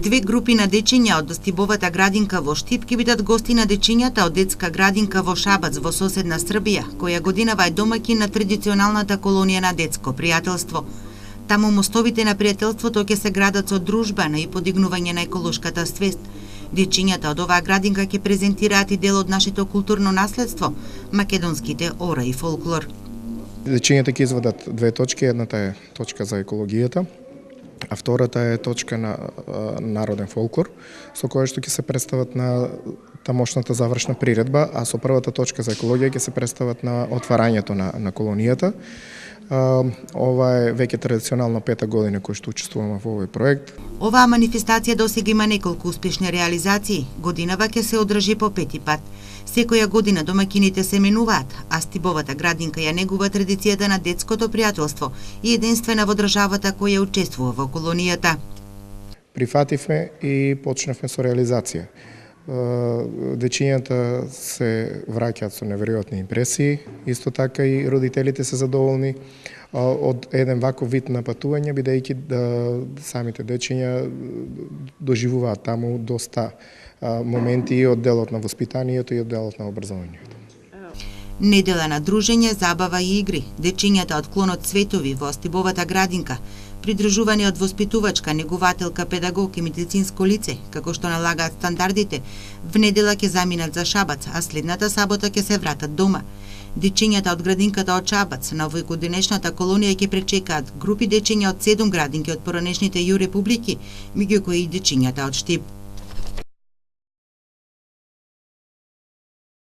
Две групи на дечиња од Стибовата градинка во Штип ќе бидат гости на дечињата од детска градинка во Шабац во соседна Србија, која годинава е домаќин на традиционалната колонија на детско пријателство. Таму мостовите на пријателството ќе се градат со дружба и подигнување на еколошката свест. Дечињата од оваа градинка ќе презентираат и дел од нашето културно наследство, македонските ора и фолклор. Дечињата ќе извадат две точки, едната е точка за екологијата, а втората е точка на народен фолклор, со која што ќе се представат на тамошната завршна приредба, а со првата точка за екологија ќе се представат на отварањето на колонијата. Ова е веќе традиционално пета година која што учествуваме во овој проект. Оваа манифестација досега има неколку успешни реализации. Годинава ќе се одржи по пети пат. Секоја година домаќините се менуваат, а Стибовата градинка ја негува традицијата на детското пријателство и единствена во државата која учествува во колонијата. Прифативме и почнавме со реализација. Дечињата се враќаат со неверојатни импресии, исто така и родителите се задоволни од еден ваков вид на патување, бидејќи самите дечиња доживуваат таму доста моменти и од делот на воспитанието и од делот на образованието. Недела на дружење, забава и игри. Дечињата од клонот Цветови во Стибовата градинка, придружувани од воспитувачка, негувателка, педагог и медицинско лице, како што налагаат стандардите, в недела ќе заминат за Шабац, а следната сабота ќе се вратат дома. Дечињата од градинката од Шабац на овојгодинешната колонија ќе пречекаат групи дечиња од 7 градинки од поранешните ју републики, меѓу кои и дечињата од Штип.